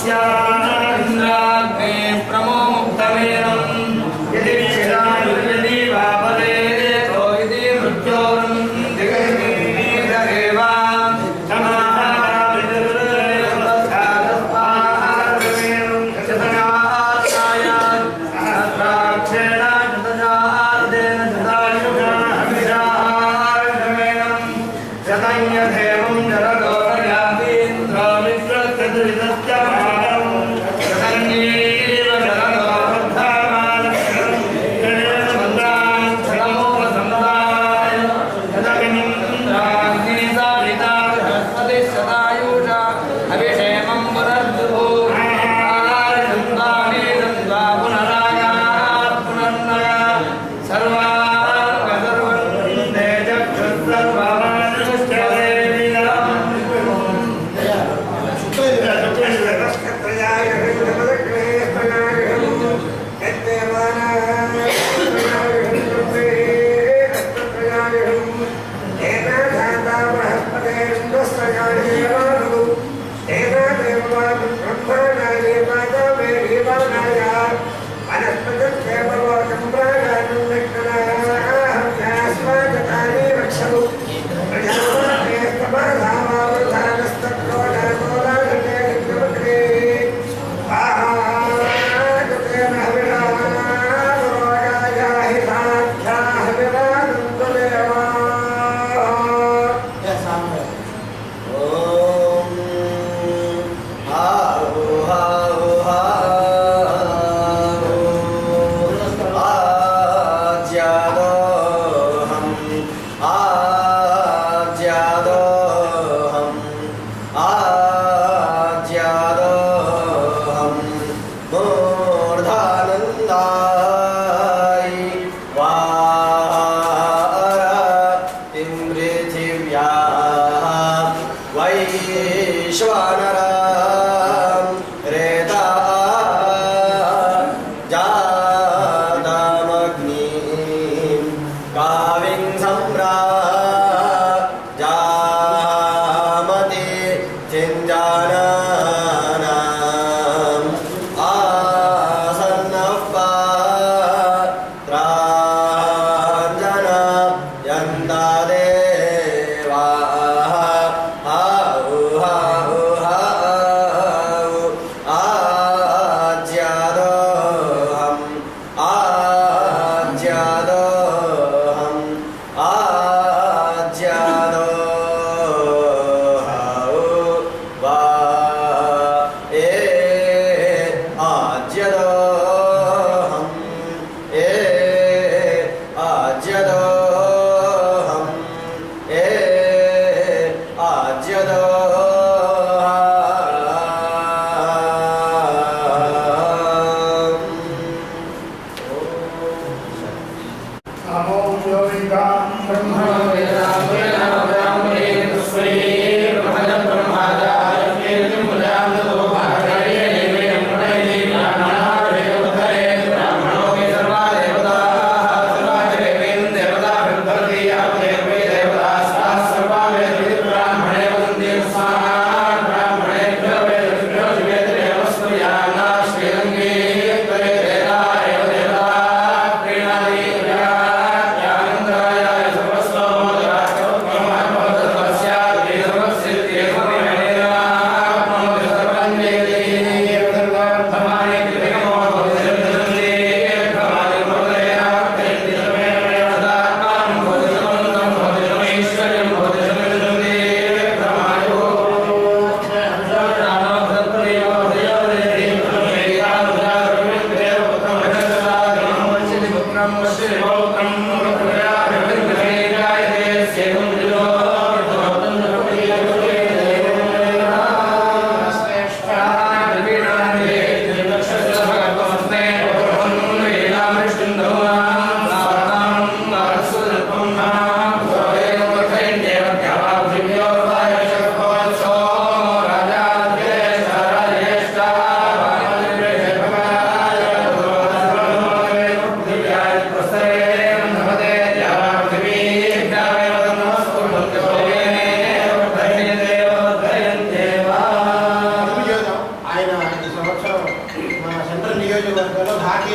Bye.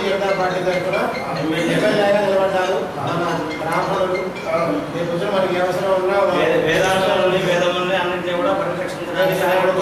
Janata party తరఫున ఎమ్మెల్యేగా నిలబడ్డారు మన బ్రాహ్మణులు. రేపు మనకి అవసరం ఉన్నా వేదాంతాలని వేదములని అన్నింటినీ కూడా పరిరక్షించడానికి కాబట్టి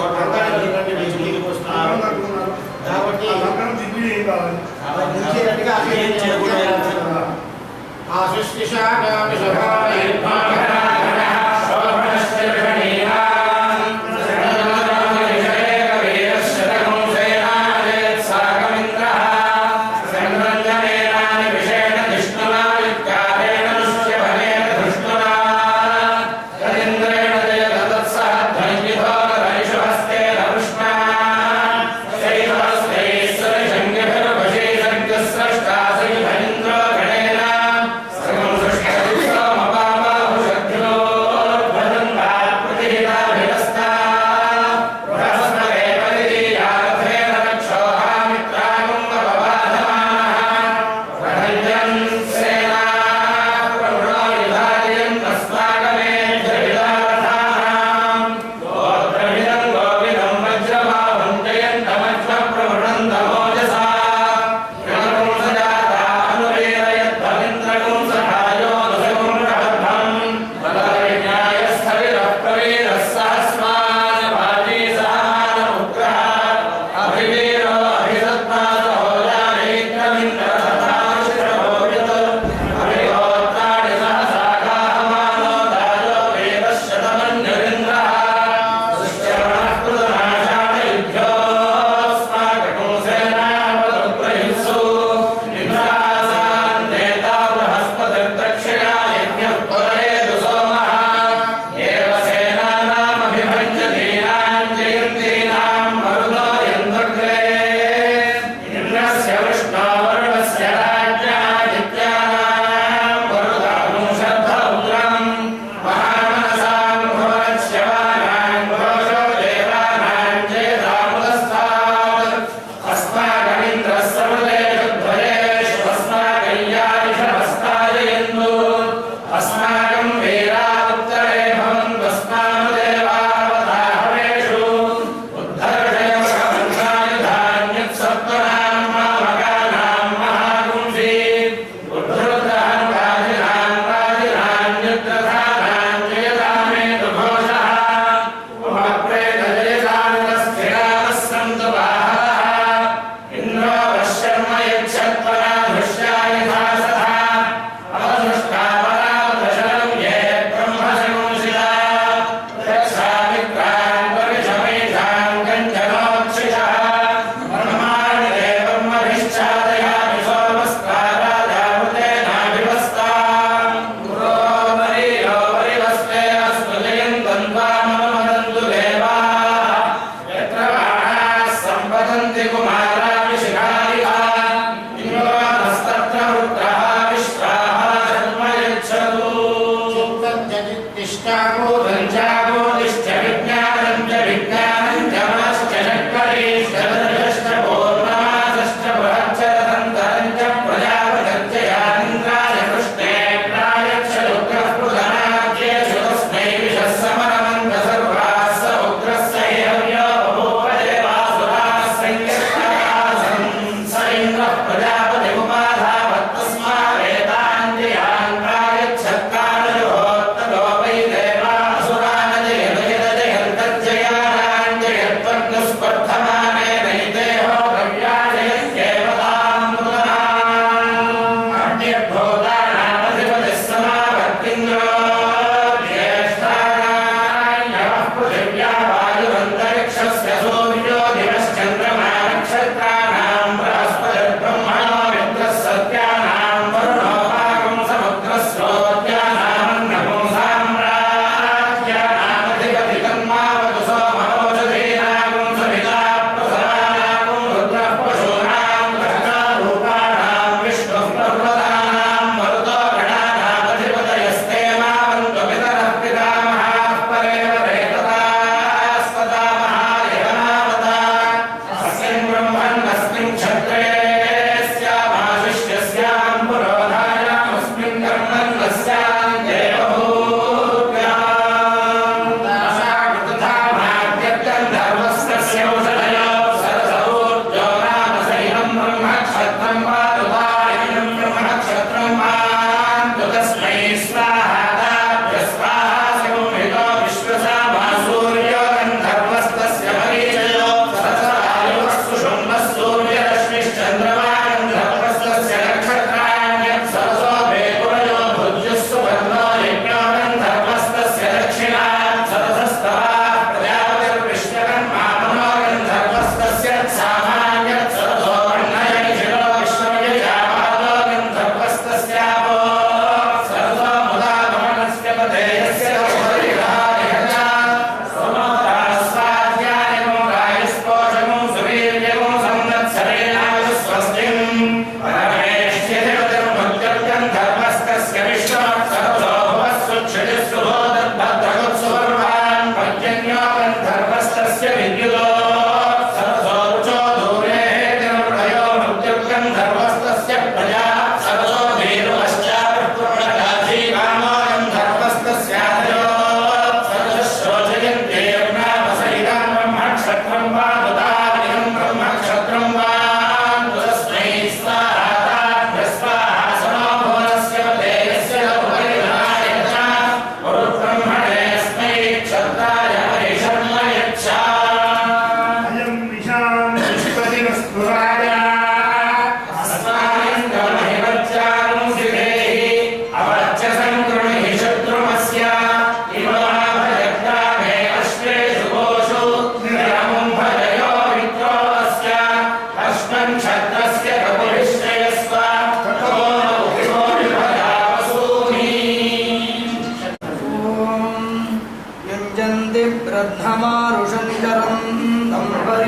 Brahma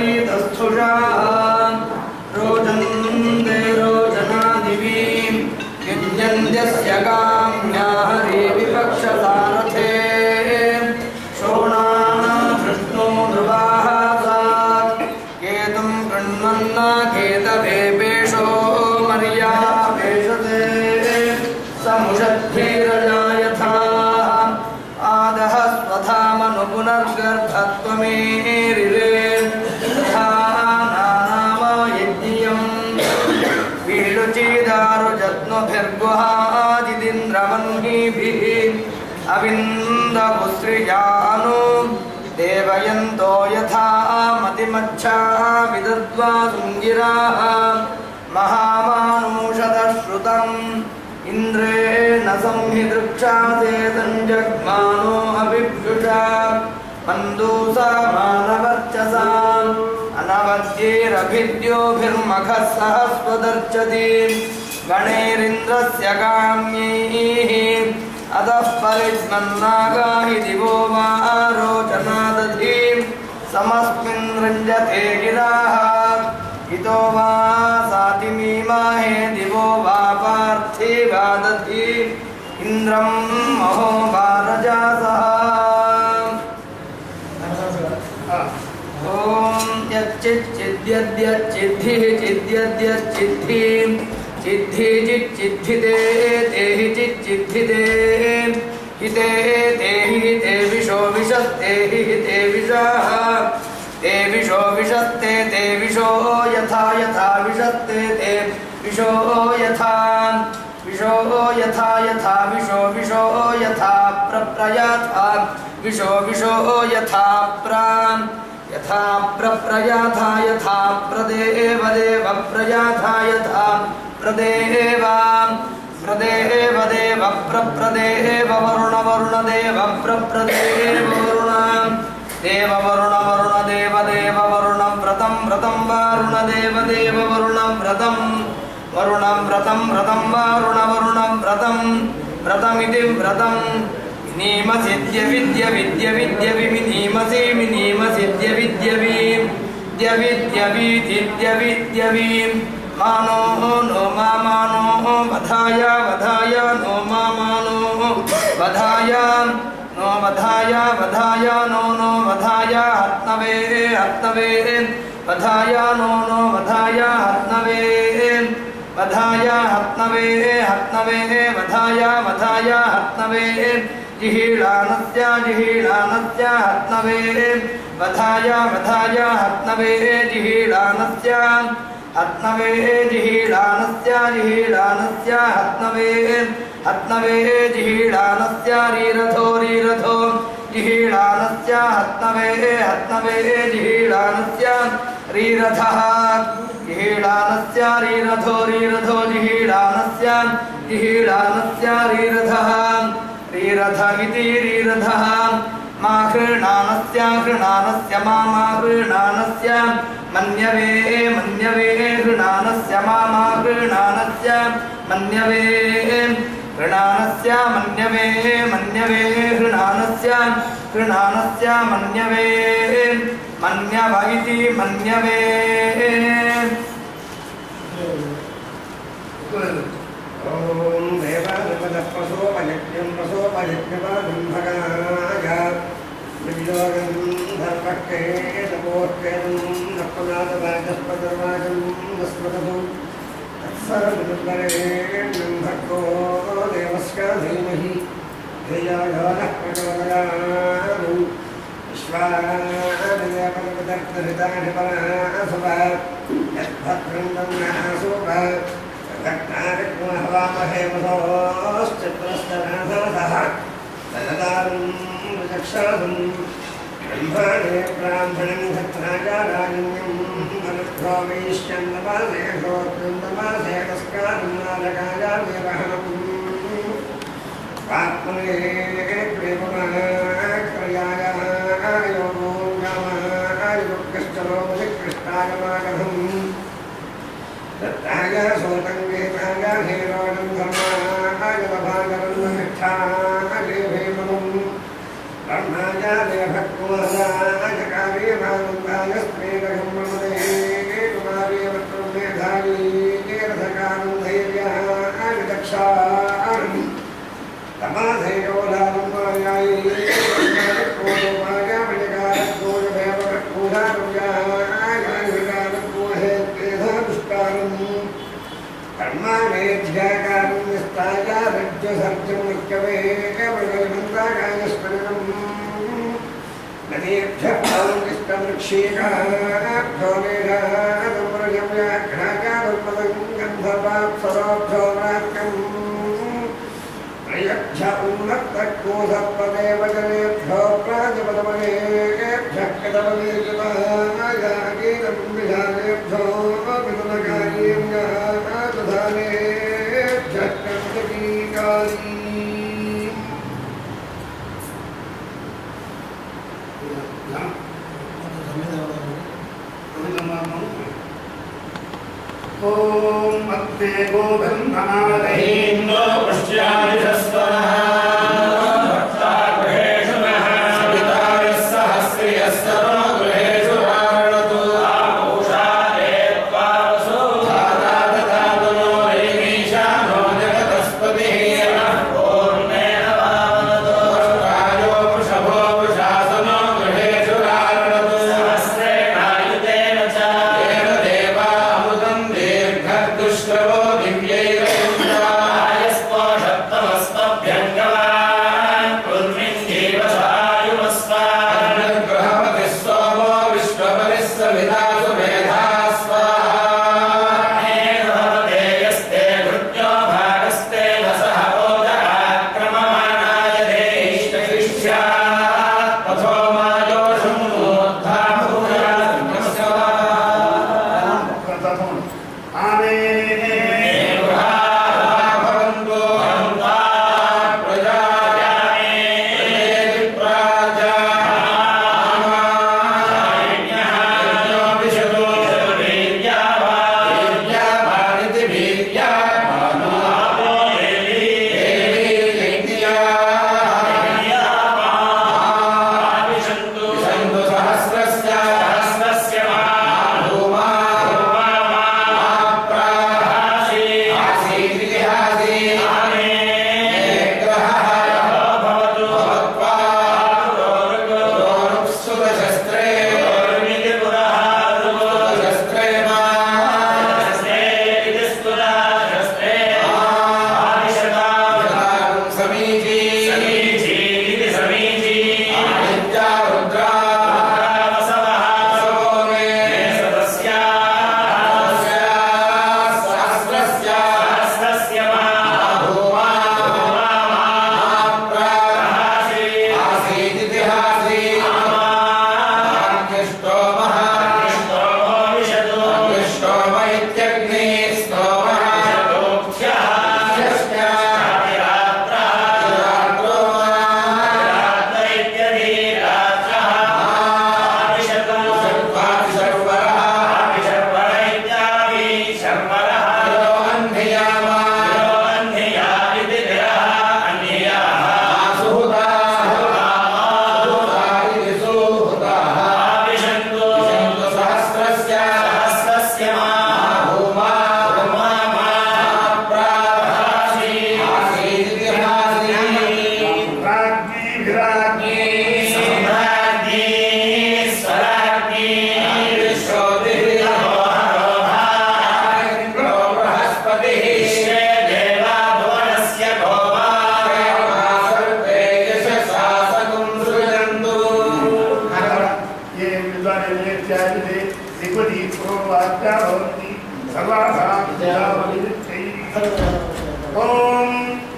वीतस्थुषा रोचन्ते रोचनादिवीं युज्यन्त्यस्य काम्या हरि विपक्षसारथे शोणाधृष्णो नृवाहासात् केतुं कृण्वन्न केतभेपेशो मर्यापेशते समुषद्धीरजायथा आदः स्वधामनु पुनर्गर्भत्वमेरिरे तथा नानामयज्ञियम् वीडुचिदारुजत्नुभिर्गुहादिदिन्द्रमन्हीभिः अविन्दपुस्त्रियानु देवयन्तो यथा मतिमच्छा विदद्वा सुङ्गिराः महामानुषदश्रुतम् इन्द्रेण संहिदृक्षासे सञ्जग्मानो अभिप्युषा मन्दूसा मानवर्चसाम् अनवद्यैरभिद्योभिर्मखः सहस्वदर्चति गणैरिन्द्रस्य काम्यैः अतः परिष्मन्नागा हि दिवो वा रोचनादधीं समस्मिन् रञ्जते गिराः इतो वा सातिमीमाहे दिवो वा पार्थिवा दधि इन्द्रं महो वारजासः ॐ यच्चिच्चिद्यद्यच्चिद्धिः चिद्यद्यच्चिद्धिं चिद्धिचिच्चिद्धिते तेहि चिच्चिद्धिते हिते तेहि ते विशो विशस्तेहि हिते विषः ते विशो विशस्ते ते विशो यथा यथा विशस्ते ते विशो यथा विशो यथा यथा विशो विशो यथा प्रप्रयाथा विशो विशो यथा यथा प्रप्रयाथा यथा प्रदेव देव प्रयाथा यथा प्रदेव प्रदेव देव प्रप्रदेव वरुण वरुण देव प्रप्रदेव वरुण देव वरुण वरुण देव देव वरुण व्रतं व्रतं वारुण देव देव वरुण व्रतं वरुणं व्रतं व्रतं वारुण वरुणं व्रतं व्रतमिति व्रतं विनीमसिद्य विद्य विद्य विद्य विनीमसि विनीमसिद्य विद्य विद्य विद्य विद्य विद्य मानो नो मानो वधाय वधाय नो मानो वधाय नो वधाय वधाय नो नो वधाय हत्नवे हत्नवे वधाय नो नो वधाय हत्नवे वधाय हत्नवे हत्नवे वधाय वधाय हत्नवे जिहीळानस्य जिहीळानस्य हत्नवे वधाय वधाय हत्नवे जिहीळानस्य हत्नवे जिहीळानस्य जिहीळानस्य हत्नवे हत्नवे जिहीळानस्य रीरथो रीरथो जिहीळानस्य हत्नवे हत्नवे जिहीळानस्य रीरथः जिहीळानस्य रीरथो रीरथो जिहीळानस्य जिहीळानस्य रीरथः रीरथ इति रीरथः मा हृणानस्य हृणानस्य मा हृणानस्य मन्यवे मन्यवे हृणानस्य मा हृणानस्य मन्यवे हृणानस्य मन्यवे मन्यवे हृणानस्य हृणानस्य मन्यवे मन्यव इति मन्यवे ओम देवानपदप्रसोपयज्ञं प्रसोपयज्ञपादं भगाय विद्योगं धर्मक्के नमोर्केनं नप्पनादवाजस्पदर्वाजं नस्मदभु तत्सर्वदुर्गरेण्यं भक्तो देवस्य धीमहि धियाय नः प्रचोदयात् विश्वादिदेवपदर्तरितानि परासुभा यद्भद्रं नासुभा घट्टारिक्महवामहे मधोश्चित्रस्तनाथः तददारुं विचक्षासुं ब्रह्माणे ब्राह्मणं घट्टाजाराजन्यं मनुष्यो वैश्चन्द्रमासे श्रोत्रन्दमासे तस्कारं नारकाजामेवहनम् पाप्मने प्रेममाक्रयाय योगो गामाय योगश्चलोपनिकृष्टाय मागधम् दत्ताय सोतङ्गेताय हेरोणं धर्माय लभागरं निष्ठाय भीमम् ब्रह्माय देवकुमाराय कालीमानन्दाय स्त्रीरघं सर्जं मुख्यवे एवं नदीभ्यः औलिष्टवृक्षीकाभ्यो मेधादुर्यं व्याघ्राचारुल्पदं गन्धर्वाप्सरोभ्यो नाट्यम् प्रयच्छ उन्नतकोसत्पदेव जनेभ्यो प्राजपदमनेभ्यः कदमवीर्यमायागीनं विधानेभ्यो विदुनकार्यं दधानेभ्यः कर्तकीकाली ओम अग्ने गोब्रह्मणादहीन्द्रो पश्यादिशस्वनः भक्ता गृहेषु नः सवितारः सहस्रियस्तनो गृहेषु रावणतो आपूषा एत्वा वसो धातातनो रैमीशानो जगतस्पतिः पूर्णेन वावनतो राजो वृषभो वृषासनो गृहेषु रावणतो सहस्रेणायुतेन च येन देवा अमृतं दुष्टवो दिव्यैरयस्पोषत्तमस्मभ्यङ्गवान् पुर्मिन्देव स्वायुमस्वान् सोमो विश्वपरिः सवितासु मेधा स्वाहा यस्ते भृत्यो भागस्ते वसः ओदराक्रममाणाय देष्टशिष्यात् पथो मायोषं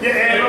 जय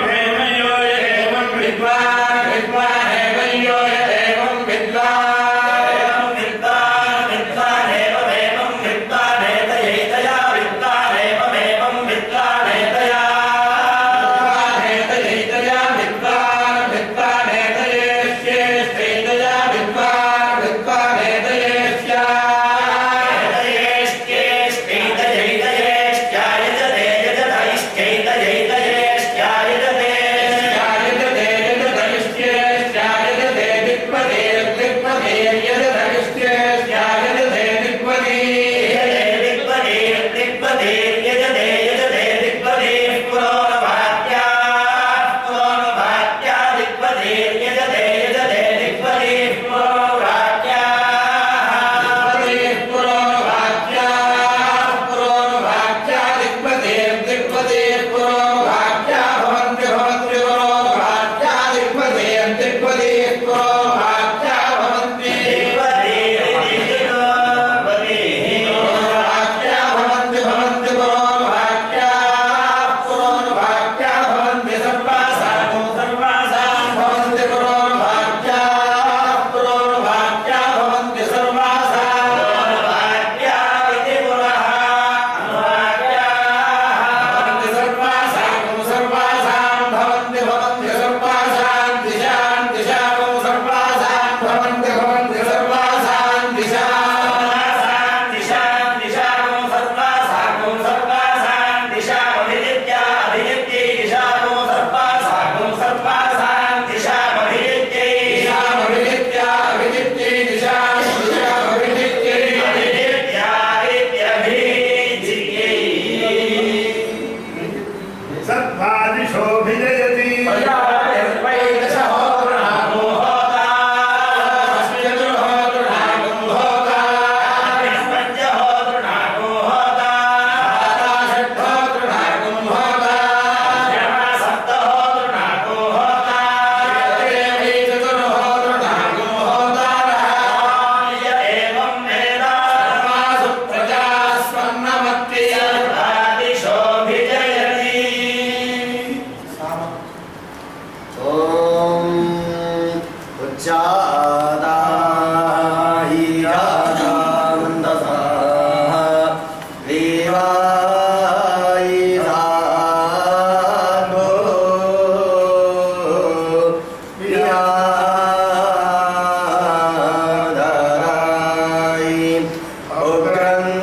उग्रं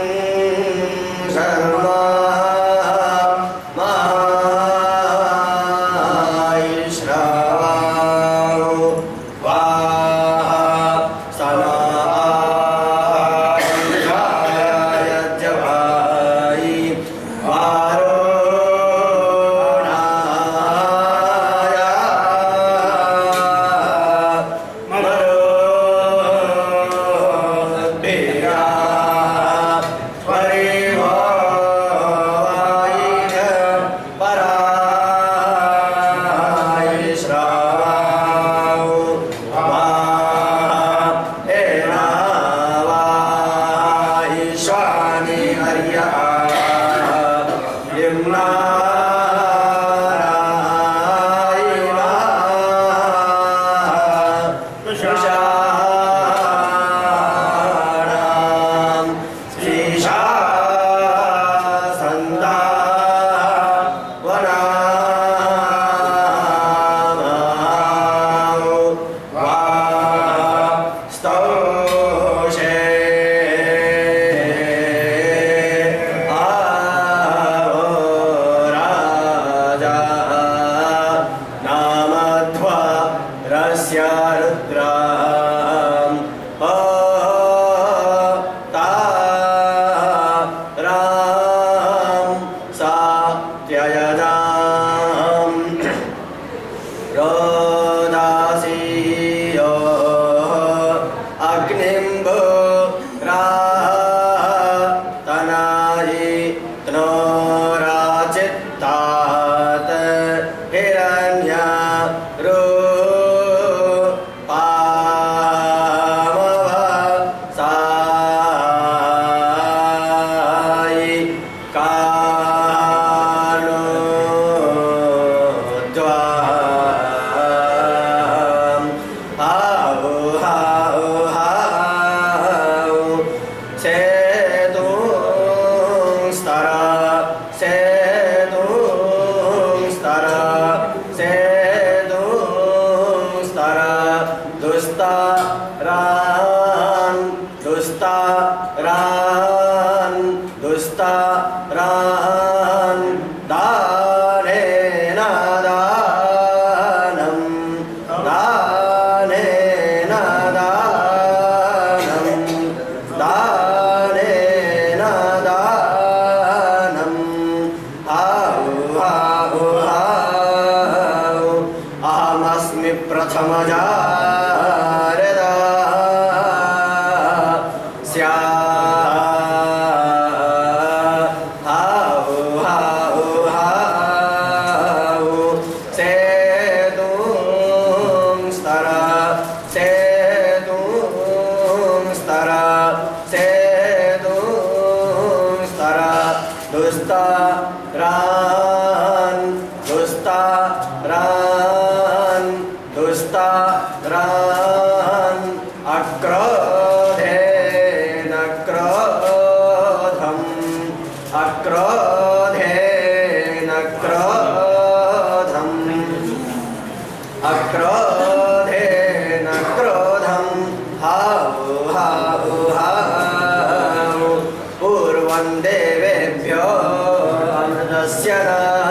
शर्मा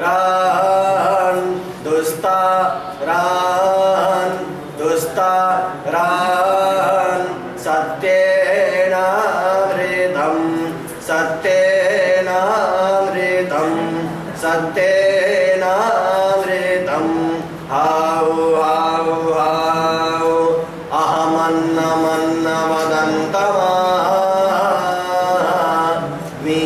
రాన్ దుస్తా రాన్ దుస్తా రాన్ సత్యేనామృతం సత్యేనామృతం సత్యేనామృతం హావు హావు హావు అహమన్నమన్నవదంతమా మీ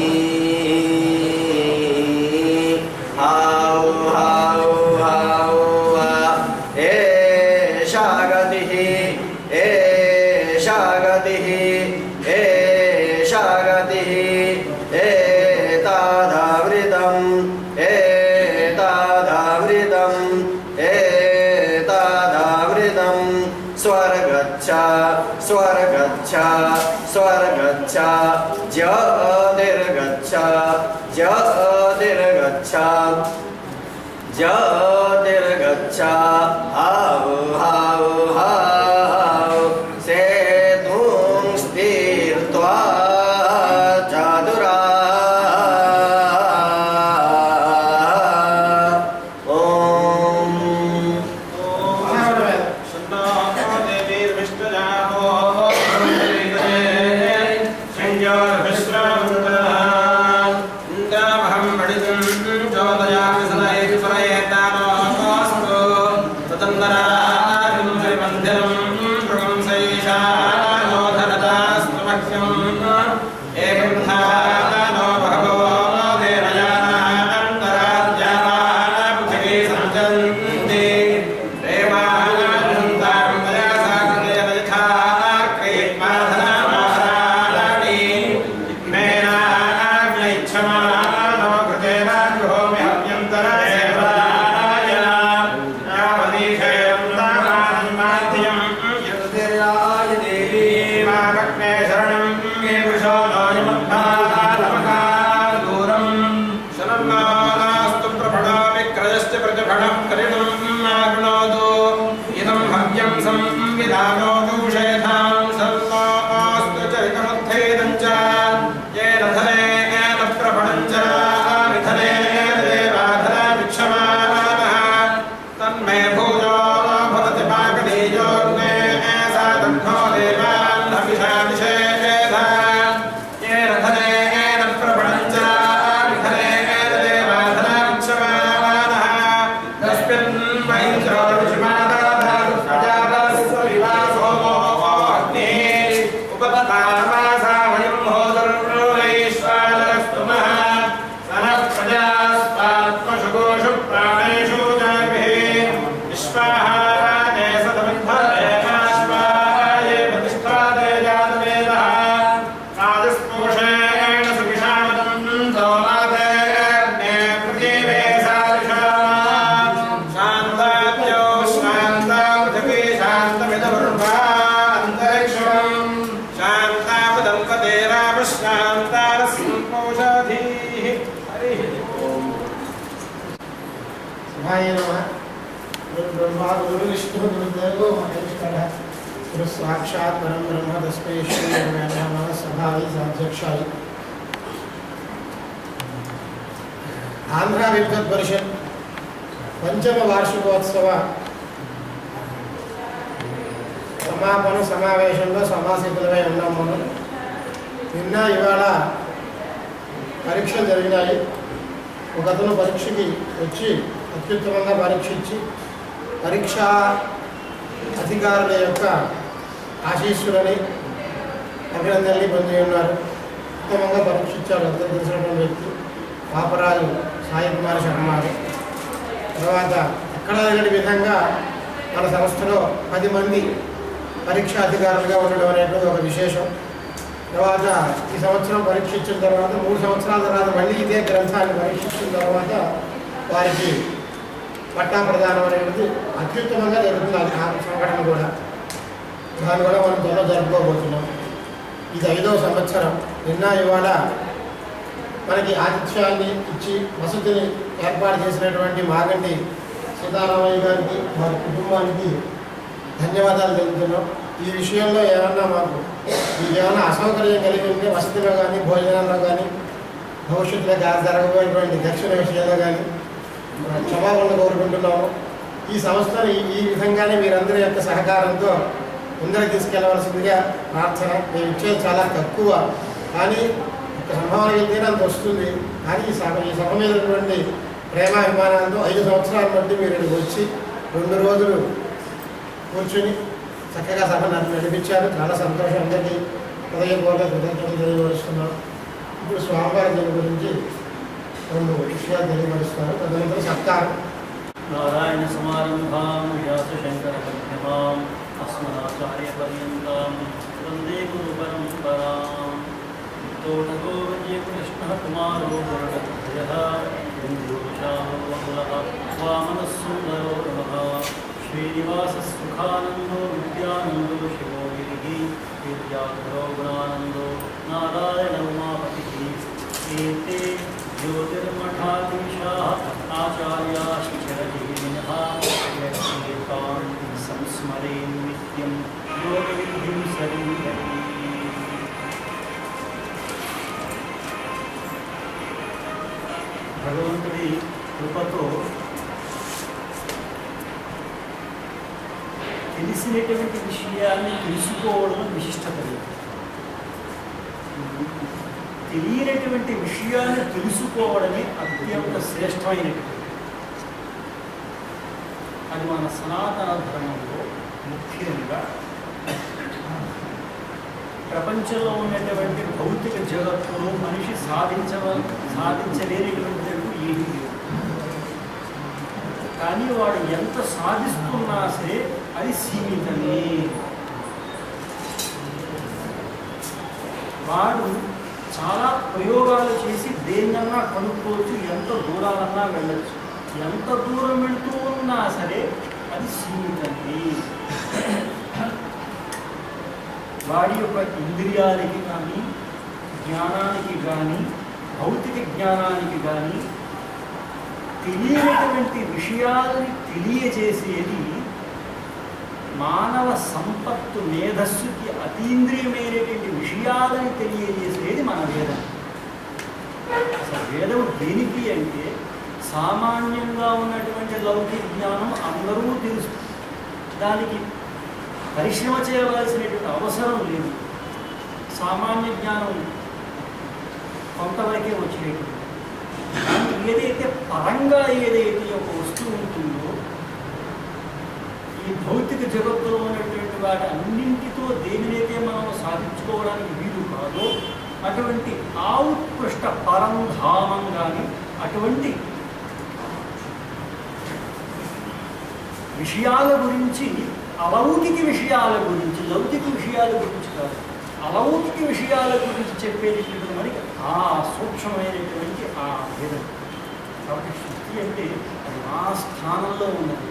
హావు హావు హావు ఏషా గతిః ఏషా గతిః ఏషా గతిః ఏతాదావృతం ఏతాదావృతం ఏతాదావృతం స్వర్గచ్చ స్వర్గచ్చ స్వర్గచ్చ జ్యోతిర్గచ్చ జ్యోతిర్గచ్చ జ్యోతిర్గచ్చ హావు హావు హావు సేతుం స్థిర్త్వా చతురా ఓం साक्षात् परम ब्रह्म तस्मै श्री नमः सभाई अध्यक्षाई आंध्र विद्वत् परिषद पंचम वार्षिकोत्सव समापन समावेशంలో సమాసితులమై ఉన్నాం. మనం నిన్న ఇవాళ పరీక్షలు జరిగినాయి. ఒకతను పరీక్షకి వచ్చి అత్యుత్తమంగా పరీక్షించి పరీక్షా అధికారుల యొక్క ఆశీస్సులని అభినందనని పొంది ఉన్నారు. ఉత్తమంగా పరీక్షించారు. అందరూ తెలిసినటువంటి వ్యక్తి పాపరాజు సాయి కుమార్ శర్మ. తర్వాత ఎక్కడ లేని విధంగా మన సంస్థలో 10 మంది పరీక్షా అధికారులుగా ఉండడం అనేటువంటి ఒక విశేషం. తర్వాత ఈ సంవత్సరం పరీక్షించిన తర్వాత 3 సంవత్సరాల తర్వాత మళ్ళీ ఇదే గ్రంథాన్ని పరీక్షించిన తర్వాత వారికి పట్టా ప్రదానం అనేది అత్యుత్తమంగా జరుగుతుంది. ఆ సంఘటన కూడా దాన్ని కూడా మనం త్వరలో జరుపుకోబోతున్నాం. ఇది 5వ సంవత్సరం. నిన్న ఇవాళ మనకి ఆతిథ్యాన్ని ఇచ్చి వసతిని ఏర్పాటు చేసినటువంటి మాగంటి సీతారామయ్య గారికి వారి కుటుంబానికి ధన్యవాదాలు తెలుపుతున్నాం. ఈ విషయంలో ఏమన్నా మాకు ఏమైనా అసౌకర్యం కలిగి ఉంటే వసతిలో కానీ భోజనాల్లో కానీ భవిష్యత్తులో జరగబోయేటువంటి దక్షిణ విషయంలో కానీ క్షమాపణ కోరుకుంటున్నాము. ఈ సంస్థను ఈ విధంగానే మీరందరి యొక్క సహకారంతో ముందరికి తీసుకెళ్లవలసిందిగా ప్రార్థన. మేము ఇచ్చేది చాలా తక్కువ, కానీ ఒక సంభావన వెళ్తేనే అంత వస్తుంది. కానీ ఈ సభ మీద ఉన్నటువంటి ప్రేమాభిమానాలతో 5 సంవత్సరాల మధ్య మీరు ఇక్కడికి వచ్చి 2 రోజులు కూర్చుని చక్కగా సభ నడిపించారు. చాలా సంతోషం. అందరికీ హృదయపూర్వక కృతజ్ఞతలు తెలియపరుస్తున్నాం. ఇప్పుడు స్వామివారి దీని గురించి 2 విషయాలు తెలియపరుస్తారు. తదనంతరం సత్కారం. నారాయణ సమారంభాం వ్యాసశంకర మధ్యమాం అస్మదాచార్యపర్యంతం వందే గురు పరంపరాం. తోటగో విజయకృష్ణ కుమారో వరుడధ్వజః ఇందూషాహో వకులః వామనస్సుందరో నమః శ్రీనివాససుఖానందో విద్యానందో శివో గిరిః విద్యాధరో గుణానందో నారాయణ ఉమాపతిః. ఏతే జ్యోతిర్మఠాధీశాః ఆచార్యాశ్చ చిరజీవినః యత్కీర్తాన్ సంస్మరేన్ నిత్యం యోగవిద్ధిం సరిందతి. భగవంతుడి కృపతో తెలిసినటువంటి విషయాన్ని తెలుసుకోవడం విశిష్టత లేదు. తెలియనటువంటి విషయాన్ని తెలుసుకోవడమే అత్యంత శ్రేష్టమైనటువంటి. అది మన సనాతన ధర్మంలో ముఖ్యంగా ప్రపంచంలో ఉన్నటువంటి భౌతిక జగత్తులో మనిషి సాధించలేనటువంటి ఏమీ లేదు. కానీ వాడు ఎంత సాధిస్తున్నా సరే అది సీమితమే. వాడు చాలా ప్రయోగాలు చేసి దేన్నన్నా కనుక్కోవచ్చు, ఎంత దూరాలన్నా వెళ్ళచ్చు. ఎంత దూరం వెళుతూ ఉన్నా సరే అది సీమితమే. వాడి యొక్క ఇంద్రియాలకి కానీ జ్ఞానానికి కానీ భౌతిక జ్ఞానానికి కానీ తెలియనటువంటి విషయాలని తెలియజేసేది మానవ సంపత్తు మేధస్సుకి అతీంద్రియమైనటువంటి విషయాలని తెలియజేసేది మన వేదం. అసలు వేదం దేనికి అంటే సామాన్యంగా ఉన్నటువంటి లౌకిక జ్ఞానం అందరూ తెలుసు, దానికి పరిశ్రమ చేయవలసినటువంటి అవసరం లేదు. సామాన్య జ్ఞానం కొంతవరకే వచ్చేటువంటి. కానీ ఏదైతే పరంగా ఏదైతే ఒక వస్తువు ఉంటుందో ఈ భౌతిక జగత్తులో ఉన్నటువంటి వాటి అన్నింటితో దేనినైతే మనం సాధించుకోవడానికి వీలు కాదో అటువంటి ఆ ఉత్కృష్ట పరంధామం కానీ అటువంటి విషయాల గురించి, అలౌకిక విషయాల గురించి, లౌకిక విషయాల గురించి కాదు, అలౌకిక విషయాల గురించి చెప్పేటటువంటి మనకి ఆ సూక్ష్మమైనటువంటి ఆ వేదం. కాబట్టి శక్తి అంటే అది ఆ స్థానంలో ఉన్నది.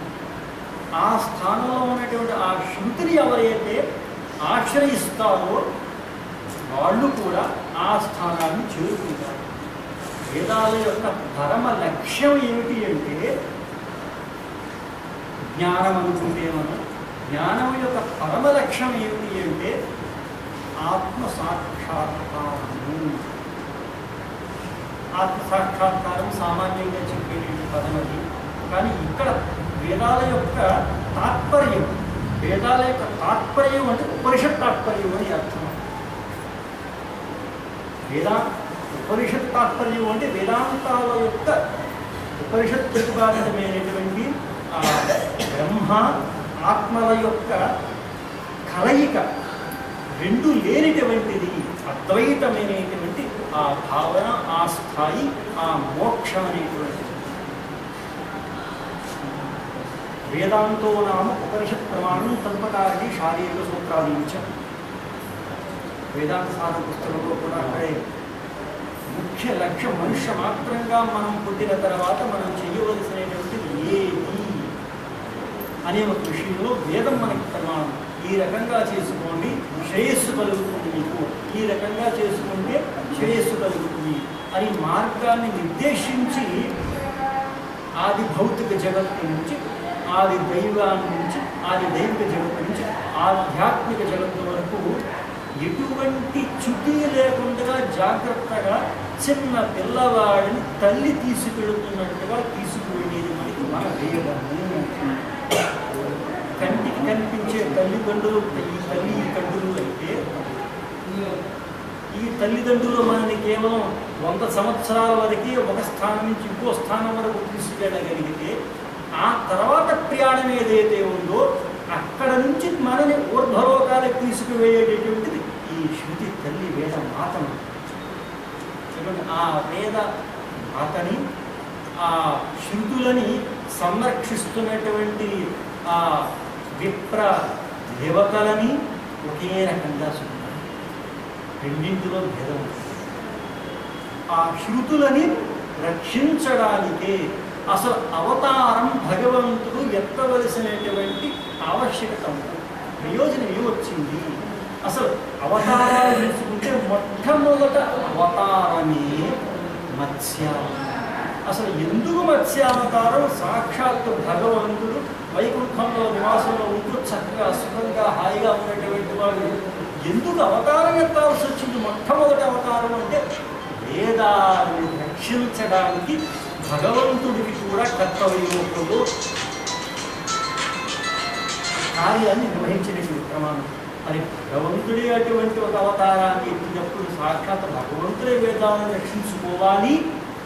ఆ స్థానంలో ఉన్నటువంటి ఆ శృతిని ఎవరైతే ఆశ్రయిస్తారో వాళ్ళు కూడా ఆ స్థానాన్ని చేరుకుంటారు. వేదాల యొక్క పరమ లక్ష్యం ఏమిటి అంటే జ్ఞానం అనుకుంటే మనం జ్ఞానం యొక్క పరమ లక్ష్యం ఏమిటి అంటే ఆత్మ సాక్షాత్కారము. ఆత్మ సాక్షాత్కారం సామాన్యంగా చెప్పేటువంటి పదం అది. కానీ ఇక్కడ వేదాల యొక్క తాత్పర్యం, వేదాల యొక్క తాత్పర్యం అంటే ఉపనిషత్ తాత్పర్యం అని అర్థం. ఉపనిషత్ తాత్పర్యం అంటే వేదాంతాల యొక్క ఉపనిషత్ ప్రతిపాదితమైనటువంటి బ్రహ్మ ఆత్మల యొక్క కలయిక రెండు లేనిటువంటిది, అద్వైతమైనటువంటి ఆ భావన, ఆ స్థాయి, ఆ మోక్షం అనేటువంటిది. వేదాంతో నామ ఉపనిషత్ ప్రమాణం తత్వకారిణి శారీరక సూత్రాదించ. వేదాంత సాధన పుస్తకంలో కూడా అక్కడే ముఖ్య లక్ష్యం మనుష్య మాత్రంగా మనం పుట్టిన తర్వాత మనం చేయవలసినటువంటిది ఏది అనే ఒక విషయంలో వేదం మనకి ప్రమాణం. ఈ రకంగా చేసుకోండి శ్రేయస్సు కలుగుతుంది మీకు, ఈ రకంగా చేసుకుంటే శ్రేయస్సు కలుగుతుంది అని మార్గాన్ని నిర్దేశించి ఆది భౌతిక జగత్తు నుంచి, ఆది దైవాన్ని నుంచి, ఆది దైవిక జగత్తు నుంచి ఆధ్యాత్మిక జగత్తు వరకు ఎటువంటి చ్యుతి లేకుండా జాగ్రత్తగా చిన్న పిల్లవాడిని తల్లి తీసుకెళ్తున్నట్టుగా తీసుకువెళ్ళేది వేదము. కంటికి కనిపించే తల్లిదండ్రులు ఈ తల్లిదండ్రులు అయితే ఈ తల్లిదండ్రులు మనని కేవలం 100 సంవత్సరాల వరకే ఒక స్థానం నుంచి ఇంకో స్థానం వరకు తీసుకెళ్ళగలిగితే ఆ తర్వాత ప్రయాణం ఏదైతే ఉందో అక్కడ నుంచి మనని ఊర్ధ్వలోకాలకు తీసుకువేయేటటువంటిది ఈ శృతి తల్లి వేద మాతను. ఆ వేద మాతని ఆ శృతులని సంరక్షిస్తున్నటువంటి ఆ విప్ర దేవతలని ఒకే రకంగా చూడాలి. రెండింటిలో భేదం ఉంటుంది. ఆ శృతులని రక్షించడానికే అసలు అవతారం భగవంతుడు ఎత్తవలసినటువంటి ఆవశ్యకత ఉంటుంది. ప్రయోజనం ఏమొచ్చింది? అసలు అవతారాలు తీసుకుంటే మొట్టమొదట అవతారమే మత్స్యావతారం. అసలు ఎందుకు మత్స్యావతారం? సాక్షాత్తు భగవంతుడు వైకుంఠంలో నివాసంలో ఉంటూ చక్కగా సుఖంగా హాయిగా ఉన్నటువంటి వాడు ఎందుకు అవతారం ఎత్తాల్సి వచ్చింది? మొట్టమొదటి అవతారం అంటే వేదాన్ని రక్షించడానికి భగవంతుడికి కూడా కర్తవ్యంలో కార్యాన్ని నిర్వహించినటువంటి ప్రమాణం. మరి భగవంతుడే అటువంటి ఒక అవతారాన్ని ఎత్తినప్పుడు సాక్షాత్ భగవంతుడే వేదాలను రక్షించుకోవాలి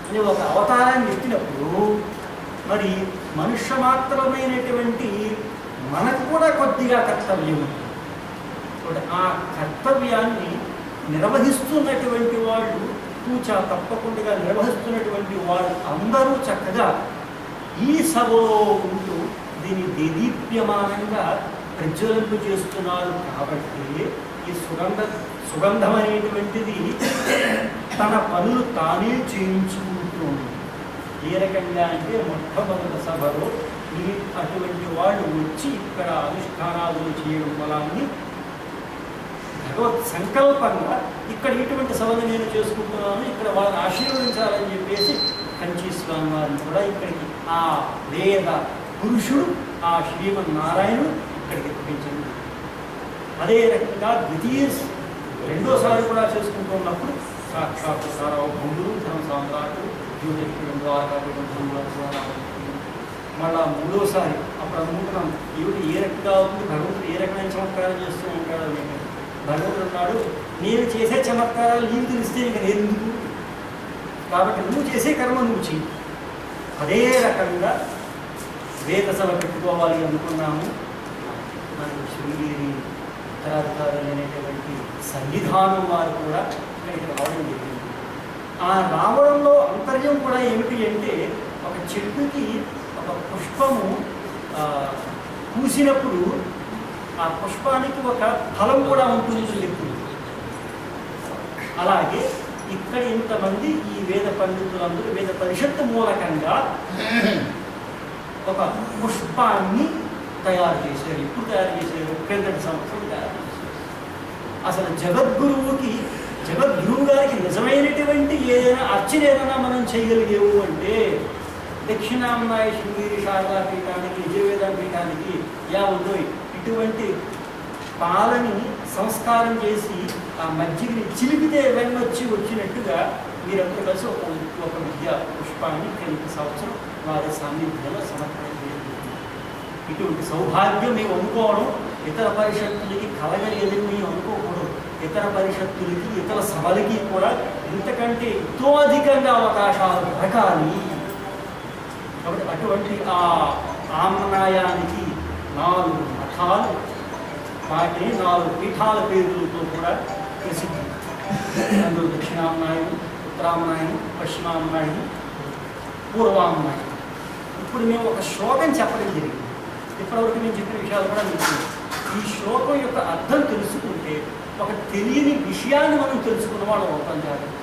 అనే ఒక అవతారాన్ని ఎత్తినప్పుడు మరి మనుష్య మాత్రమైనటువంటి మనకు కూడా కొద్దిగా కర్తవ్యం ఉంది. ఆ కర్తవ్యాన్ని నిర్వహిస్తున్నటువంటి వాళ్ళు పూచా తప్పకుండా నిర్వహిస్తున్నటువంటి వాళ్ళు అందరూ చక్కగా ఈ సభలో ఉంటూ దీన్ని దేదీప్యమానంగా ప్రజ్వలింపు చేస్తున్నారు. కాబట్టి ఈ సుగంధం అనేటువంటిది తన పనులు తానే చేయించుకుంటుంది. ఏ రకంగా అంటే మొట్టమొదటి సభలో అటువంటి వాళ్ళు వచ్చి ఇక్కడ అనుష్ఠానాలు చేయడం వలాన్ని భగవత్ సంకల్పంగా ఇక్కడ ఇటువంటి సభను నేను చేసుకుంటున్నాను, ఇక్కడ వాళ్ళని ఆశీర్వదించాలని చెప్పేసి కంచి స్వామి వారిని కూడా ఇక్కడికి ఆ వేద పురుషుడు ఆ శ్రీమన్నారాయణుడు ఇక్కడికి పంపించండి. అదే రకంగా రెండోసారి కూడా చేసుకుంటున్నప్పుడు సాక్షాత్ సార్వభౌముడు ధర్మ సామ్రాటుడు జ్యోతిష్కుడు ద్వారా మళ్ళా మూడోసారి అప్పుడు అనుకుంటున్నాం ఏమిటి ఏ రకంగా అవుతుంది, భగవంతుడు ఏ రకమైన చమత్కారం చేస్తూ ఉంటాడో. నేను భగవంతుడు అన్నాడు, నేను చేసే చమత్కారాలు నీకు తెలిస్తే ఇక నేను ఎందుకు, కాబట్టి నువ్వు చేసే కర్మ నువ్వు చెయ్యి. అదే రకంగా వేద సభ పెట్టుకోవాలి అనుకున్నాము. మనకు శృంగేరి ఉత్తరాధికారులు అనేటువంటి సన్నిధానం వారు కూడా ఇక్కడికి రావడం జరిగింది. ఆ రావడంలో అంతర్యం కూడా ఏమిటి అంటే ఒక చెట్టుకి ఒక పుష్పము పూసినప్పుడు ఆ పుష్పానికి ఒక ఫలం కూడా ఉంటుంది ఎప్పుడు. అలాగే ఇక్కడ ఇంతమంది ఈ వేద పండితులందరూ వేద పరిషత్తు మూలకంగా ఒక పుష్పాన్ని తయారు చేశారు. ఎప్పుడు తయారు చేశారు? క్రిందటి సంవత్సరం తయారు చేశారు. అసలు జగద్గురువు గారికి నిజమైనటువంటి ఏదైనా అర్చన ఏదైనా మనం చేయగలిగేవు అంటే దక్షిణాంనాయ శృంగేరి శారదా పీఠానికి విజయవేద పీఠానికి ఉందో ఇటువంటి పాలని సంస్కారం చేసి ఆ మజ్జిగని చిలిపితే వచ్చినట్టుగా మీరందరూ కలిసి ఒక విద్యా పుష్పాన్ని క్రింద సంవత్సరం వారి సాన్నిధ్యంలో సమర్పణ చేయాలి. ఇటువంటి సౌభాగ్యం మేము అనుకోవడం ఇతర పరిషత్తులకి కలగలేదని మేము అనుకోకూడదు. ఇతర పరిషత్తులకి ఇతర సభలకి కూడా ఇంతకంటే ఎంతో అధికంగా అవకాశాలు దొరకాలి. కాబట్టి అటువంటి ఆ ఆమ్నాయానికి 4 మఠాలు, వాటిని 4 పీఠాల పేర్లతో కూడా ప్రసిద్ధి. అందులో దక్షిణామ్నాయుడు, ఉత్తరామ్నాయుడు, పశ్చిమామ్నాయుడు, పూర్వామ్నాయుడు. ఇప్పుడు మేము ఒక శ్లోకం చెప్పడం జరిగింది. ఇప్పటివరకు నేను చెప్పిన విషయాలు కూడా మీకు ఈ శ్లోకం యొక్క అర్థం తెలుసుకుంటే ఒక తెలియని విషయాన్ని మనం తెలుసుకున్న వాళ్ళు అవుతాం. జాగ్రత్త.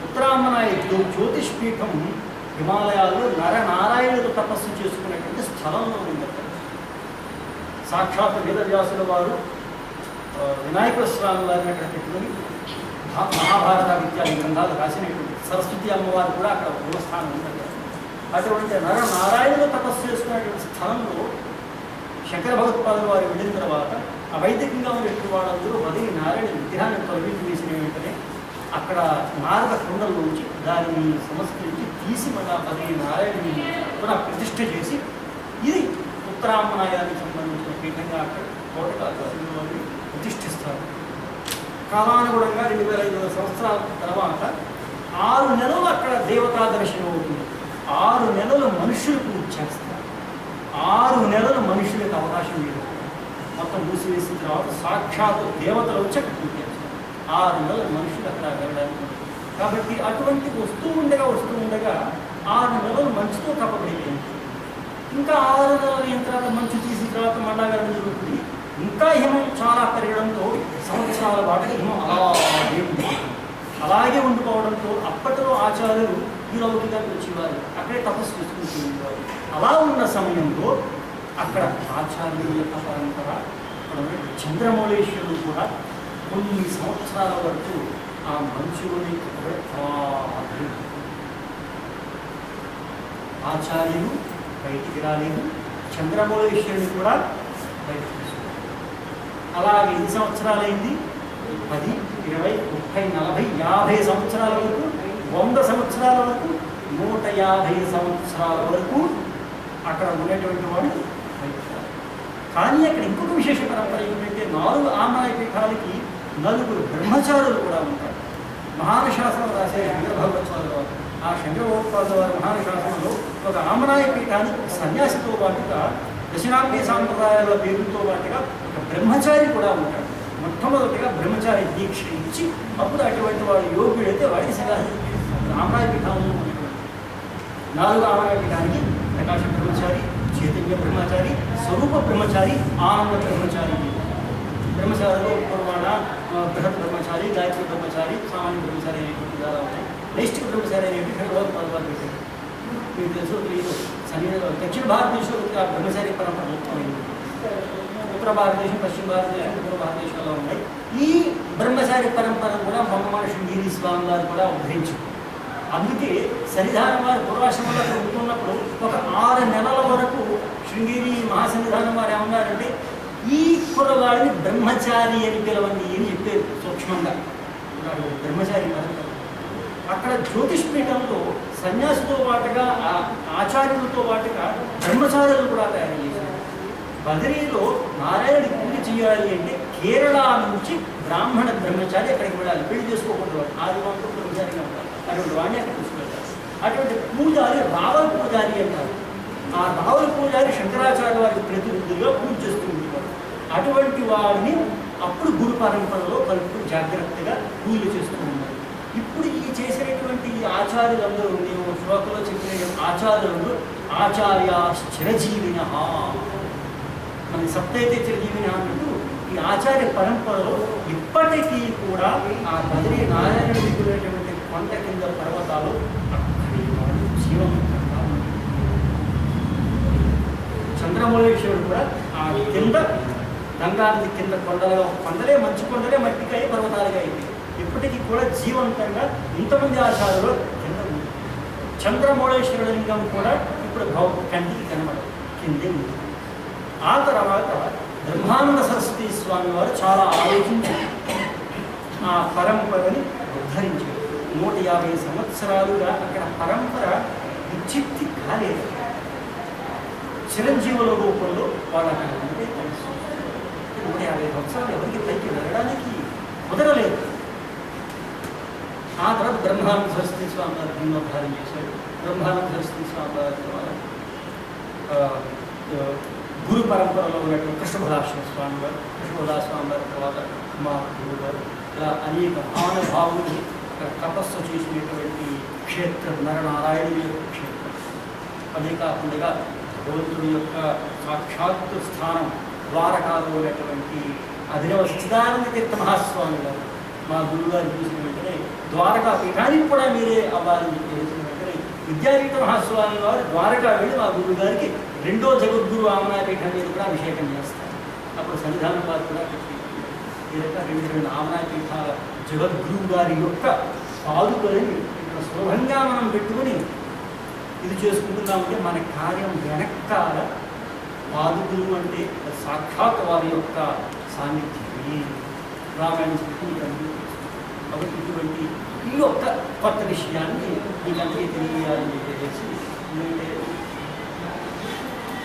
ఉత్తరామ్నాయుడు జ్యోతిష్ పీఠం హిమాలయాల్లో నరనారాయణుడు తపస్సు చేసుకునేటువంటి స్థలంలో ఉంది. సాక్షాత్ వేదవ్యాసుల వారు వినాయక స్వామి వారిని అక్కడ పెట్టుకుని మహాభారత విద్యాది గ్రంథాలు రాసినటువంటి సరస్వతి అమ్మవారు కూడా అక్కడ మూలస్థానం ఉంది. అటువంటి నరనారాయణుడు తపస్సు చేసుకునేటువంటి స్థలంలో శంకర భగవత్పాదుల వారు వెళ్ళిన తర్వాత అవైదికంగా ఉన్నటువంటి వాళ్ళందరూ బదిలి నారాయణ విగ్రహాన్ని తొలగించి వేసిన వెంటనే అక్కడ నారద కుండల నుంచి దానిని సంస్కరించి తీసి మన బదిలి నారాయణుని కూడా ప్రతిష్ఠ చేసి ఇది ఉత్తరామనాయానికి సంబంధించిన పీఠంగా అక్కడ కోటకాలు ప్రతిష్ఠిస్తారు. కాలానుగుణంగా 2500 సంవత్సరాల తర్వాత 6 నెలలు అక్కడ దేవతా దర్శనం అవుతుంది. 6 నెలలు మనుషులు పూజ చేస్తారు. 6 నెలలు మనుషులకు అవకాశం లేదు. మొత్తం మూసివేసిన తర్వాత సాక్షాత్ దేవతలు వచ్చి అక్కడ పూజ చేస్తారు. 6 నెలలు మనుషులు అక్కడ వెళ్ళడానికి. కాబట్టి అటువంటి వస్తూ ఉండగా 6 నెలలు మంచుతో కప్పబడిపోయింది. ఇంకా 6 నెలలు అయిన తర్వాత మంచు తీసిన తర్వాత మళ్ళా వెళ్ళడం జరుగుతుంది. ఇంకా హిమం చాలా పెరగడంతో సంవత్సరాల పాటు హిమం అలాగే ఉండిపోవడంతో అప్పట్లో ఆచార్యులు ఈ లౌకికానికి వచ్చేవారు, అక్కడే తపస్సు చేసుకుంటూ. అలా ఉన్న సమయంలో అక్కడ ఆచార్యుల యొక్క పరంపర చంద్రమౌళేశ్వరుడు కూడా కొన్ని సంవత్సరాల వరకు ఆ మంచులోని ఆచార్యులు బయటికి రాలేదు, చంద్రమౌళేశ్వరుని కూడా బయటకు తీసుకున్నారు. అలాగే ఎన్ని సంవత్సరాలైంది? 10, 20, 30, 40, 50 సంవత్సరాల వరకు, 100 సంవత్సరాల వరకు, 150 సంవత్సరాల వరకు అక్కడ ఉన్నటువంటి వాడు బయటకు. కానీ అక్కడ ఇంకొక విశేష పరంపర ఏమిటంటే 4 ఆమ్నాయ పీఠాలకి 4 బ్రహ్మచారులు కూడా ఉంటారు. మహానుశాసనం రాసే శంకరభగవత్పాదుల వారు, ఆ శంకరభగవత్పాదుల వారి మహానుశాసనంలో ఒక ఆమ్నాయ పీఠానికి సన్యాసితో పాటుగా దశనాంబి సాంప్రదాయాల పేరుతో పాటుగా ఒక బ్రహ్మచారి కూడా ఉంటాడు. మొట్టమొదటిగా బ్రహ్మచారి దీక్ష ఇచ్చి అప్పుడు అటువంటి వాడు యోగ్యుడైతే వాడి ఆమ్నాయ పీఠాలను ఉన్నటువంటి 4 ఆమ్నాయ పీఠానికి ప్రకాశ బ్రహ్మచారి, చైతన్య బ్రహ్మచారి, స్వరూప బ్రహ్మచారి, ఆనంద బ్రహ్మచారి. బ్రహ్మచారిలో పూర్వాణ బృహత్ బ్రహ్మచారి, గాయత్రి బ్రహ్మచారి, సామాన్య బ్రహ్మచారి అనేటువంటి విధాలు ఉన్నాయి. నైష్టిక బ్రహ్మచారి అనేవి భగవత్పాదులు పెట్టారు. మీకు తెలుసు తెలియదు. దక్షిణ భారతదేశంలో బ్రహ్మచారి పరంపర మొత్తమైంది. ఉత్తర భారతదేశం, పశ్చిమ భారతదేశం, పూర్వ భారతదేశంలో ఉన్నాయి. ఈ బ్రహ్మచారి పరంపర కూడా బొమ్మమాన శృంగేరి స్వామి వారు కూడా ఉద్ధరించారు. అందుకే సన్నిధానం వారు పూర్వాశ్రమంలో అక్కడ ఉంటున్నప్పుడు ఒక 6 నెలల వరకు శృంగేరి మహాసన్నిధానం వారు ఏమన్నారంటే ఈ కుర్రవాడిని బ్రహ్మచారి అని పిలవండి అని చెప్పారు సూక్ష్మంగా. బ్రహ్మచారి పరంపర అక్కడ జ్యోతిష్పీఠంలో సన్యాసితో పాటుగా ఆచార్యులతో పాటుగా బ్రహ్మచారులు కూడా తయారు చేశారు. బదరీలో నారాయణుడి పూజ చేయాలి అంటే కేరళ నుంచి బ్రాహ్మణ బ్రహ్మచారి అక్కడికి వెళ్ళాలి, పెళ్లి చేసుకోకూడదు. ఆదివారంతో బ్రహ్మచారిగా ఉంటారు. అటువంటి వాడిని అక్కడ తీసుకెళ్తారు. అటువంటి పూజారి రావల పూజారి అంటారు. ఆ రావల పూజారి శంకరాచార్య వారికి ప్రతినిధులుగా పూజ చేస్తూ ఉండేవారు. అటువంటి వారిని అప్పుడు గురు పరంపరలో కలుపుతూ జాగ్రత్తగా పూజలు చేస్తూ ఉన్నారు. ఇప్పుడు ఈ చేసినటువంటి ఆచార్యులందరూ నేను శ్లోకంలో చెప్పిన ఆచార్యులందరూ ఆచార్య చిరజీవిన, మన సప్తైతే చిరజీవిన అంటూ ఈ ఆచార్య పరంపరలో ఇప్పటికీ కూడా ఆ బదిలీ నారాయణుడి దిగులేటువంటి కొండ కింద పర్వతాలు అక్కడి వాడు జీవనంగా చంద్రమౌళేశ్వరుడు కూడా ఆ కింద గంగానది కింద కొండలే మంచు కొండలే మట్టికాయ పర్వతాలుగా అయిపోయి ఇప్పటికీ కూడా జీవంతంగా ఇంతమంది ఆచార్యులు కింద ఉంది. చంద్రమౌళేశ్వరుడు లింగం కూడా ఇప్పుడు కంటికి కనబడదు, కిందే ఉంది. ఆ తర్వాత బ్రహ్మానంద సరస్వతి స్వామి వారు చాలా ఆలోచించి ఆ పరంపరని ఉద్ధరించారు. 150 సంవత్సరాలుగా అక్కడ పరంపర విచ్చిత్తి కాలేదు. చిరంజీవుల రూపంలో వాళ్ళు అక్కడ ఉంటే 150 సంవత్సరాలు ఎవరికి పైకి వెళ్ళడానికి కుదరలేదు. ఆ తర్వాత బ్రహ్మానంద సరస్వతి స్వామి వారు జీర్ణోద్ధారం చేశాడు. బ్రహ్మానంద సరస్వతి స్వామి వారి గురు పరంపరలో ఉన్నటువంటి కృష్ణభదాశ్వర స్వామి వారు, కృష్ణభదాశ్వర స్వామి వారి తర్వాత మా గురువు గారు, ఇలా అనేక మహానుభావులు తపస్సు చేసినటువంటి క్షేత్రం నరనారాయణుడి యొక్క క్షేత్రం. అదే కాకుండా భగవంతుడి యొక్క సాక్షాత్తు స్థానం ద్వారకాలో ఉన్నటువంటి అధినవ సచ్చిదానంద తీర్థ మహాస్వామి గారు మా గురువుగారు చూసిన వెంటనే ద్వారకా పీఠానికి కూడా మీరే అవ్వాలని చెప్పి తెలిసిన వెంటనే విద్యాపీఠ మహాస్వామి వారు ద్వారకా వెళ్ళి మా గురువు గారికి 2వ జగద్గురు ఆమనాయ పీఠం మీద కూడా అభిషేకం చేస్తారు. అప్పుడు సన్నిధానం వారు కూడా ఈ రకంగా 2 ఆమనాయ పీఠాల జగద్గురువు గారి యొక్క పాదుకలని ఇక్కడ సులభంగా మనం పెట్టుకుని ఇది చేసుకుంటున్నామంటే మన కార్యం వెనకాల పాదుకులు అంటే సాక్షాత్ వారి యొక్క సాన్నిధ్యం రామాయణ కాబట్టి ఇటువంటి ఈ యొక్క కొత్త విషయాన్ని మీకందరికీ తెలియాలని చెప్పేసి ఎందుకంటే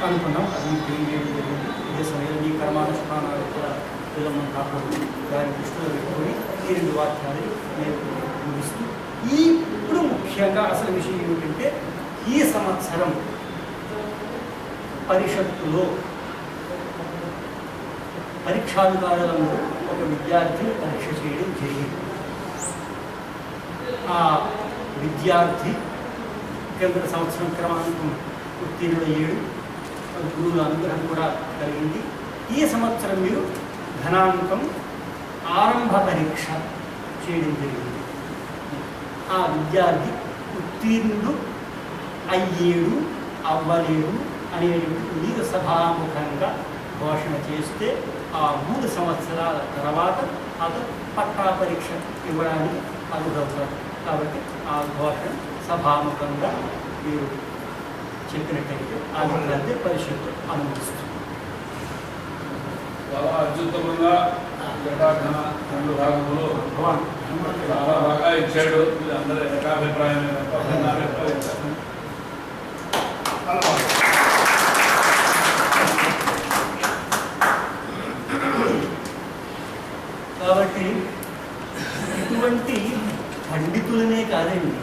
అనుకున్నాం. అది చేయడం జరిగింది. ఇదే సమయంలో ఈ కర్మానుష్ఠానాలు కూడా విలమం కాకూడదు దాన్ని దృష్టిలో పెట్టుకొని ఈ 2 వాక్యాలు నేను ముగిస్తూ ఇప్పుడు ముఖ్యంగా అసలు విషయం ఏమిటంటే ఈ సంవత్సరం పరిషత్తులో పరీక్షాధికారులందరూ ఒక విద్యార్థిని పరీక్ష చేయడం జరిగింది. ఆ విద్యార్థి కేంద్ర సంవత్సరం క్రమాంకం ఉత్తీర్ణుడయ్యాడు. గురువుల అనుగ్రహం కూడా కలిగింది. ఈ సంవత్సరం మీరు ఘనాంకం ఆరంభ పరీక్ష చేయడం జరిగింది. ఆ విద్యార్థి ఉత్తీర్ణుడు అయ్యేడు అవ్వలేడు అనేటువంటి మీరు సభాముఖంగా ఘోషణ చేస్తే ఆ 3 సంవత్సరాల తర్వాత అతను పట్టా పరీక్ష ఇవ్వడానికి అర్హుడవుతాడు. కాబట్టి ఆ ఘోషణ సభాముఖంగా మీరు చెప్పినట్టయితే ఆ విద్యార్థి పరిషత్తు అనుమతిస్తుంది. చాలా అత్యుత్తమంగా ఘటాఘన 2 భాగములు చాలా బాగా ఇచ్చాడు. అందరూ ఏకాభిప్రాయమే తప్ప భిన్నాభిప్రాయం కాదు. కాబట్టి ఇటువంటి పండితులనే కాదండి,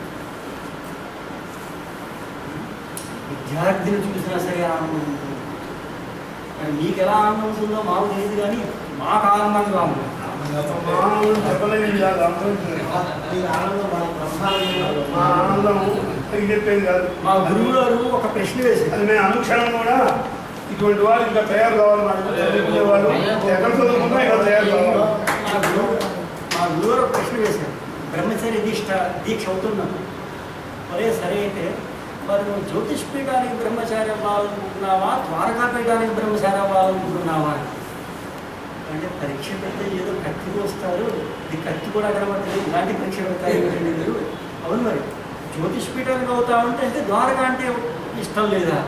విద్యార్థిని చూసినా సరే ఆనందం ఉంటుంది. మరి మీకు ఎలా ఆనందం ఉంటుందో మాకు తెలియదు, కానీ మాకు ఆనందంగా ఉంది. మా గురువు గారు ఒక ప్రశ్న వేశారు. అది మేము అనుక్షణం కూడా ఇటువంటి వాళ్ళు ఇంకా తయారు కావాలి. వాళ్ళు ఎక్కడ చదువుకున్నా ఇక్కడ తయారు కావాలి. మా గురువు గారు ఒక ప్రశ్న వేశారు. బ్రహ్మచర్య దీక్ష అవుతున్నాను. మరే సరే అయితే మరి నువ్వు జ్యోతిష్ పీఠానికి బ్రహ్మచారి అవ్వాలనుకుంటున్నావా, ద్వారకా పీఠానికి బ్రహ్మచారి అవ్వాలనుకుంటున్నావా అంటే పరీక్ష పెడితే ఏదో కత్తి వస్తారు, ఈ కత్తి కూడా కనబడలేదు, ఇలాంటి పరీక్ష పెడతారు మీరు. అవును, మరి జ్యోతిష్ పీఠానికి అవుతామంటే అంటే ద్వారకా అంటే ఇష్టం లేదా,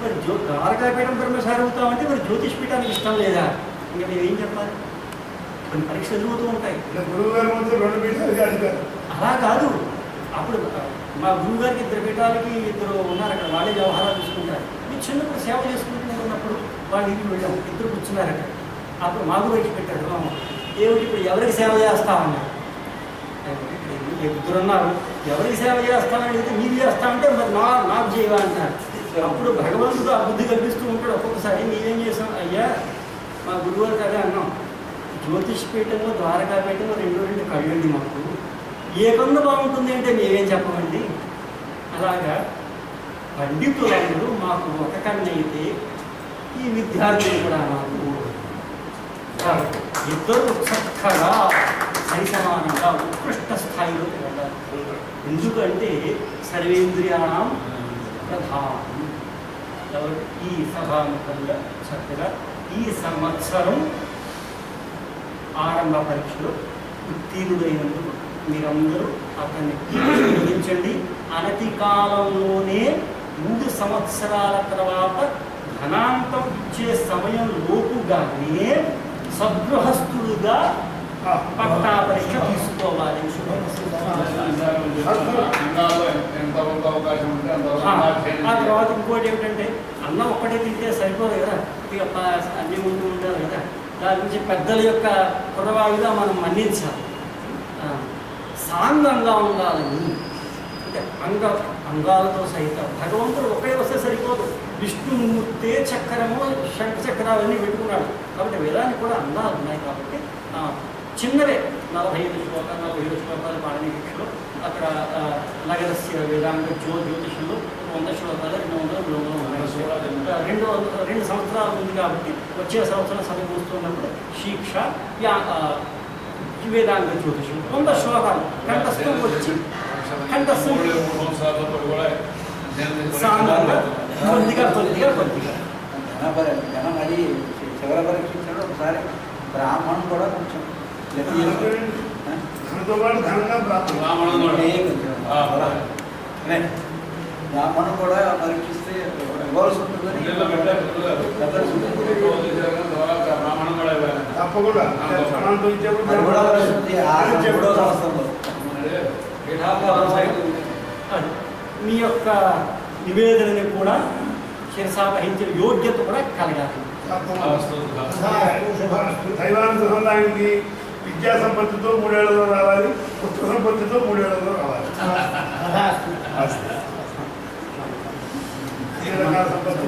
మరి ద్వారకా పీఠం బ్రహ్మచారి అవుతామంటే మరి జ్యోతిష్ పీఠానికి ఇష్టం లేదా, ఇంకా మేము ఏం చెప్పాలి? కొన్ని పరీక్షలు ఎదుగుతూ ఉంటాయి. గురువు గారు మొత్తం 2 పీఠాలకి అడిగారు. అలా కాదు, అప్పుడు మా గురువు గారికి 2 పీఠాలకి 2 ఉన్నారు అక్కడ, వాళ్ళే వ్యవహారాలు చూసుకుంటారు. మీరు చిన్నప్పుడు సేవ చేసుకుంటూ ఉన్నప్పుడు వాళ్ళ ఇంటికి వెళ్ళాము, 2 కూర్చున్నారు అక్కడ. అప్పుడు మాకు బయట పెట్టాడు, ఏమిటి ఇప్పుడు ఎవరికి సేవ చేస్తామన్నారు. 2 ఉన్నారు, ఎవరికి సేవ చేస్తామని అడిగితే మీరు చేస్తామంటే మరి నాకు చేయవా అంటారు. అప్పుడు భగవంతుడు ఆ బుద్ధి కల్పిస్తూ ఉంటాడు. ఒక్కొక్కసారి మేమేం చేసాం, అయ్యా మా గురువు గారు అన్నాం, జ్యోతిష్ పీఠంలో ద్వారకా పీఠంలో 2 కళ్ళండి, మాకు ఏ కన్ను బాగుంటుంది అంటే మేమేం చెప్పమండి. అలాగా పండితులందరూ మాకు ఒక కన్ను అయితే ఈ విద్యార్థులు కూడా మాకు కాబట్టి 2 చక్కగా సరిసమానంగా ఉత్కృష్ట స్థాయిలో వెళ్ళాలి. ఎందుకంటే సర్వేంద్రియాణం ప్రధానం. కాబట్టి ఈ సభాముఖంగా చక్కగా ఈ సంవత్సరం ఆరంభ పరీక్షలో ఉత్తీర్ణుడైనందుకు మీరందరూ అతన్ని గ్రహించండి. అనతి కాలంలోనే 3 సంవత్సరాల తర్వాత ధనాంతం ఇచ్చే సమయం లోపుగానే సద్గృహస్థుడుగా పట్టా పరీక్ష తీసుకోవాలి. ఆ తర్వాత ఇంకోటి ఏమిటంటే అన్నం ఒక్కటే తింటే సరిపోదు కదా, ఇక అన్ని ముందు ఉండాలి కదా. దాని నుంచి పెద్దల యొక్క కురవాళ్ళుగా మనం మన్నించాలి. సాంగంగా ఉండాలని అంటే అంగాలతో సహితం భగవంతుడు ఒకే వస్తే సరిపోదు. విష్ణుమూర్తే చక్రము శంఖ చక్రాలన్నీ పెట్టుకున్నాడు. కాబట్టి వేదానికి కూడా అందాలు ఉన్నాయి. కాబట్టి చిన్నవే 45 శ్లోకాలు 47 శ్లోకాలు పాడని దీక్షలో అక్కడ నగరస్య వేదాంగ జ్యోతిషంలో 100 శ్లోకాలు 200 ఉన్నాయి. 2 సంవత్సరాలు ఉంది కాబట్టి వచ్చే సంవత్సరం చదువుతున్నప్పుడు శిక్ష వేదాంగ జ్యోతిషం 100 శ్లోకాలు కంఠస్థం వచ్చి కంఠస్థం సాంగంగా కొద్దిగా జనం అది చివరి పరీక్షించడం ఒకసారి బ్రాహ్మణం కూడా కొంచెం దాంతో పాటు ఘనంగా బ్రాహ్మణం కూడా పరీక్షిస్తే ఇవ్వాల్సి ఉంటుందని తప్పకుండా మీ యొక్క నివేదనని కూడా శిరసావహించిన యోగ్యత కూడా కలగాలి. దైవానంద సంబంధానికి విద్యా సంపత్తితో 3 ఏళ్లలో రావాలి, పుత్ర సంపత్తితో 3 ఏళ్లలో రావాలి. ఏ రకాల సంపత్తి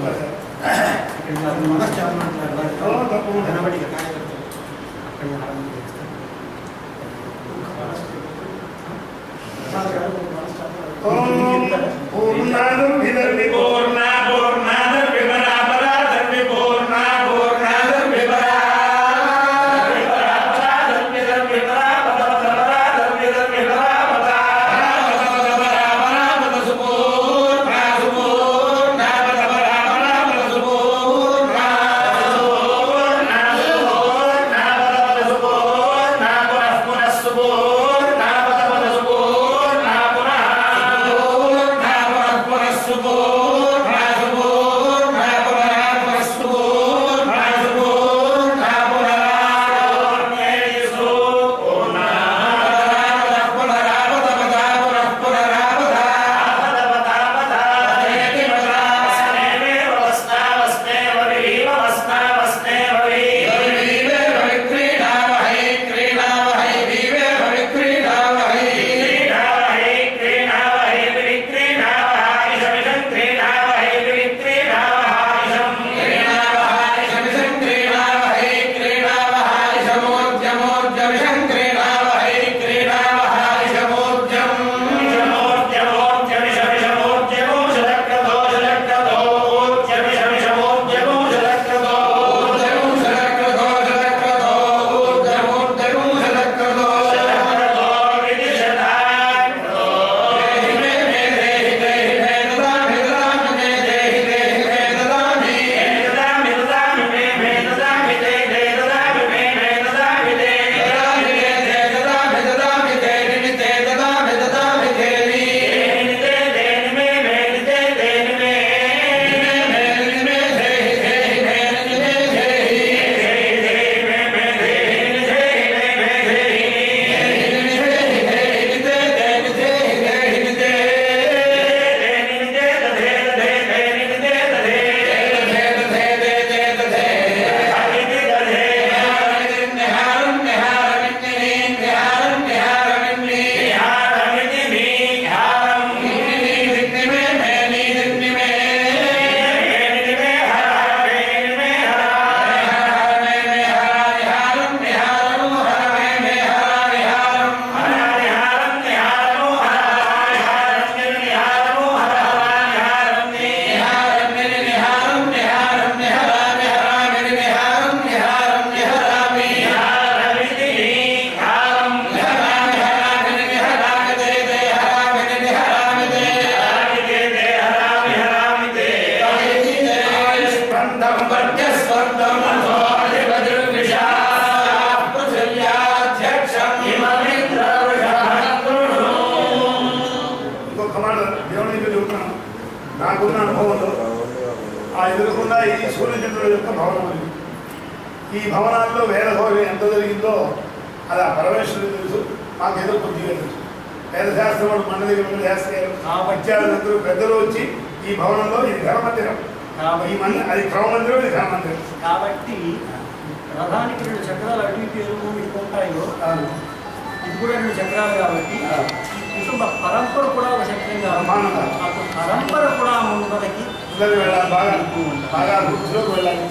నాకున్న అనుభవంలో ఆ ఎదురుకుండా ఈ సూర్యచంద్రుల యొక్క భవనం ఉంది. ఈ భవనాల్లో వేదభోగం ఎంత జరిగిందో అది ఆ పరమేశ్వరుడు తెలుసు, మాకేదో కొద్దిగా తెలుసు. వేదశాస్త్రం వాడు మన దగ్గర శాస్త్రాలు విద్యార్థులందరూ పెద్దలు వచ్చి ఈ భవనంలో ఇది ఘనమందిరం, ఈ అది క్రమమందిరం, ఇది ఘనమందిరం. కాబట్టి రథానికి 2 చక్రాలు అటు ఇటు ఇటు ఉంటాయో ఇది కూడా 2 చక్రాలు కాబట్టి కుటుంబ పరంపర కూడా ఒక చక్రంగా పరంపర కూడా ముందరికి వెళ్ళాలి, బాగా బాగా వృద్ధిలోకి వెళ్ళాలి.